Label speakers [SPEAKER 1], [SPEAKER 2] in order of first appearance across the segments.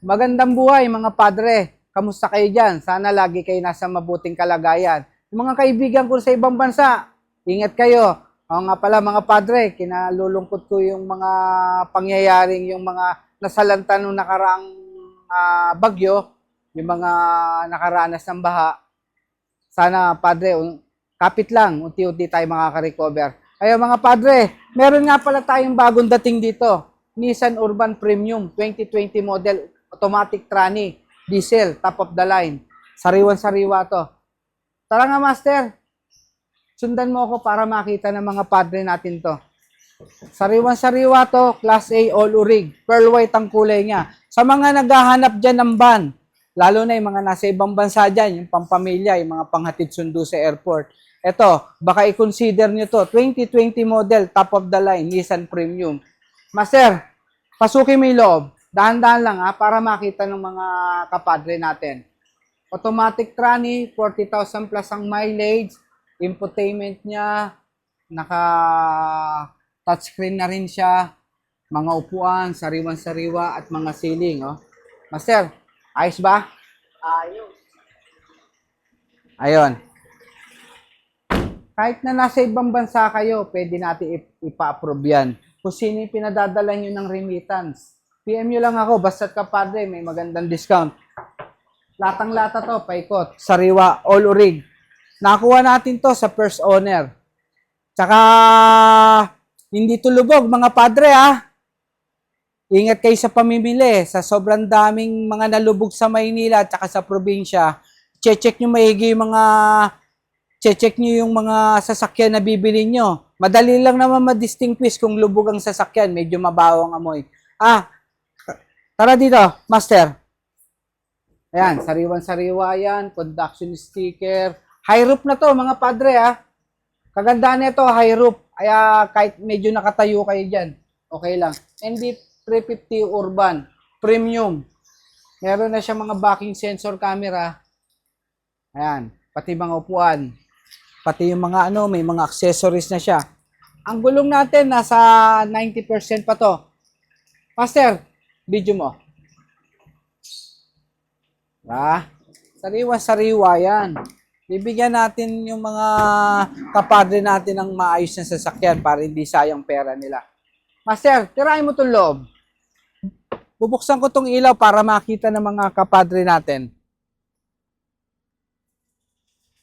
[SPEAKER 1] Magandang buhay mga padre. Kamusta kayo dyan? Sana lagi kayo nasa mabuting kalagayan. Yung mga kaibigan ko sa ibang bansa, ingat kayo. Oo nga pala mga padre, kinalulungkot ko yung mga pangyayaring yung mga nasalanta nung nakaraang bagyo, yung mga nakaranas ng baha. Sana padre, kapit lang, unti-unti tayo makaka-recover. Ayun mga padre, meron nga pala tayong bagong dating dito. Nissan Urban Premium 2020 model, automatic tranny, diesel, top of the line. Sariwan-sariwa to. Tara nga master, sundan mo ako para makita ng mga padre natin to. Sariwan-sariwa to, Class A all-urig. Pearl white ang kulay niya. Sa mga naghahanap dyan ng van, lalo na yung mga nasa ibang bansa dyan, yung pampamilya, yung mga panghatid sundo sa airport. Ito, baka i-consider nyo to, 2020 model, top of the line, Nissan Premium. Master, pasukin mo yung loob. Dahan-dahan lang para makita ng mga kapadre natin. Automatic tranny, 40,000 plus ang mileage, infotainment niya, naka touchscreen na rin siya, mga upuan, sariwan-sariwa at mga ceiling. Master, ayos ba?
[SPEAKER 2] Ayos.
[SPEAKER 1] Ayun. Kahit na nasa ibang bansa kayo, pwede natin ipa-approve yan. Kung sino yung pinadadala nyo ng remittance. PM nyo lang ako, basta't kapadre, may magandang discount. Latang-lata to, paikot. Sariwa, all urig. Nakuha natin to sa first owner. Tsaka, hindi to lubog, mga padre Ingat kayo sa pamimili. Sa sobrang daming mga nalubog sa Maynila at saka sa probinsya, check nyo maigi yung mga check nyo yung mga sasakyan na bibili nyo. Madali lang naman ma-distinguish kung lubog ang sasakyan, medyo mabaho ang amoy. Tara dito, master. Ayan, sariwan-sariwa yan, conduction sticker. High roof na to, mga padre Kagandaan nito, high roof. Kaya kahit medyo nakatayo kayo dyan, okay lang. ND 350 Urban, premium. Meron na siya mga backing sensor camera. Ayan, pati mga upuan. Pati yung mga may mga accessories na siya. Ang gulong natin, nasa 90% pa to. Master, video mo. Sariwa-sariwa yan. Bibigyan natin yung mga kapadre natin ng maayos na sasakyan para hindi sayang pera nila. Master, tirahin mo itong loob. Bubuksan ko itong ilaw para makita ng mga kapadre natin.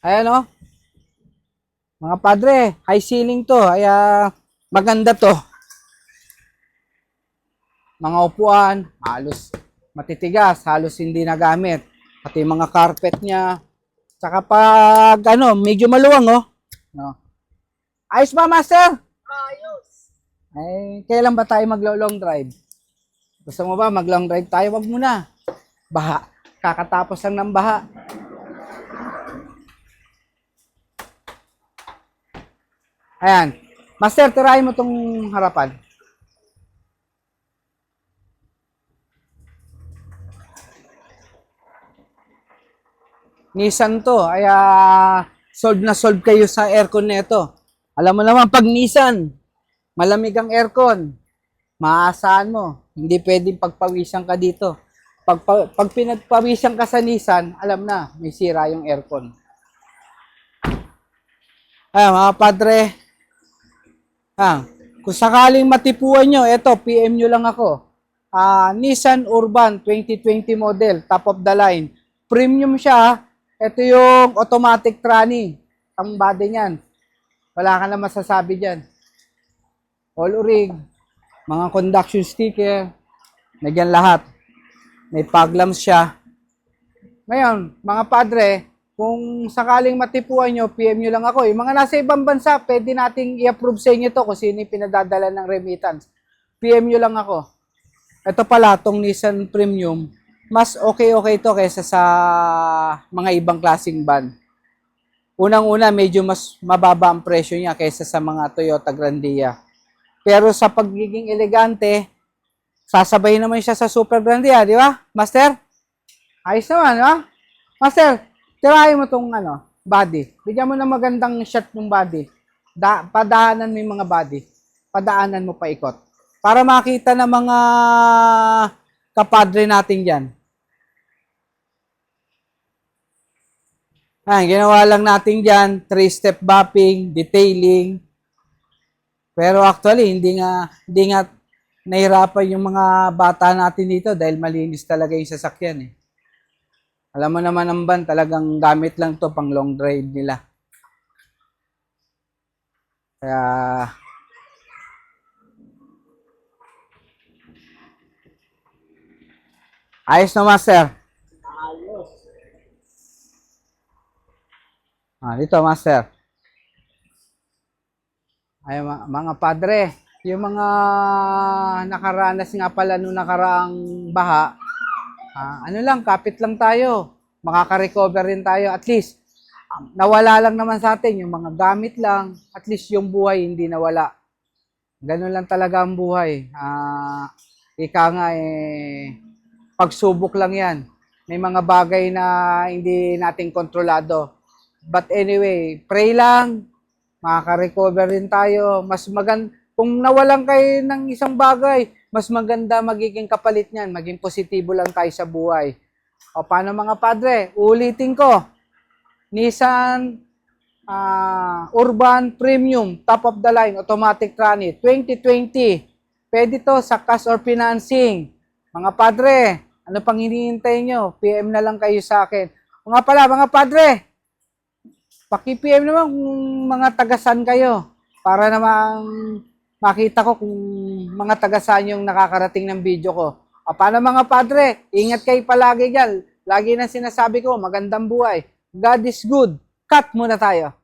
[SPEAKER 1] Ayan Mga padre, high ceiling to. Kaya maganda to. Mga upuan, halos matitigas, halos hindi nagamit. Pati mga carpet niya. Tsaka pag medyo maluwang No. Ayos ba, master?
[SPEAKER 2] Ayos.
[SPEAKER 1] Ay, kailan ba tayo mag-long drive? Gusto mo ba mag-long drive tayo? Wag muna. Baha. Kakatapos lang ng baha. Ayan. Master, tirahin mo tong harapan. Nissan to. Kaya solve na solve kayo sa aircon nito. Alam mo naman, pag Nissan, malamig ang aircon. Maaasahan mo. Hindi pwedeng pagpawisan ka dito. Pag pinagpawisan ka sa Nissan, alam na, may sira yung aircon. Ayan, mga padre. Kung sakaling matipuan nyo, eto, PM nyo lang ako. Nissan Urban 2020 model, top of the line. Premium siya. Ito yung automatic tranny. Ang body niyan. Wala ka na masasabi dyan. All rig, mga conduction sticker, nagyan lahat. May fog lamps siya. Ngayon, mga padre, kung sakaling matipuan nyo, PM nyo lang ako. Yung mga nasa ibang bansa, pwede nating i-approve sa inyo to kung sino yung pinadadala ng remittance. PM nyo lang ako. Ito pala, tong Nissan Premium, mas okay to kaysa sa mga ibang klaseng van. Unang-una, medyo mas mababa ang presyo niya kaysa sa mga Toyota Grandia. Pero sa pagiging elegante, sasabay naman siya sa Super Grandia, di ba? Master? Ayos naman, di ba? Master, tirahin mo tong body. Bigyan mo ng magandang shot ng body. Padaanan mo yung mga body. Padaanan mo paikot. Para makita ng mga kapadre natin dyan. Ginawa lang natin dyan, 3-step mapping, detailing. Pero actually, hindi nga nahirapan yung mga bata natin dito dahil malinis talaga yung sasakyan eh. Alam mo naman ang van, talagang gamit lang to pang long drive nila. Kaya, ayos na master. Dito master. Ay, mga padre, yung mga nakaranas nga pala nung nakaraang baha, ano lang, kapit lang tayo. Makaka-recover rin tayo. At least, nawala lang naman sa atin yung mga gamit lang. At least yung buhay hindi nawala. Ganun lang talaga ang buhay. Ika nga pagsubok lang yan. May mga bagay na hindi natin kontrolado. But anyway, pray lang. Makaka-recover rin tayo. Kung nawalan kayo ng isang bagay, mas maganda magiging kapalit niyan. Maging positibo lang tayo sa buhay. O paano mga padre? Ulitin ko. Nissan Urban Premium, top of the line, automatic tranny, 2020. Pwede to sa cash or financing. Mga padre, ano pang hinihintay nyo? PM na lang kayo sa akin. O nga pala, mga padre, paki-PM naman kung mga tagasan kayo para namang makita ko kung mga tagasan yung nakakarating ng video ko. O paano mga padre, ingat kayo palagi dyan. Lagi na sinasabi ko, magandang buhay. God is good. Cut muna tayo.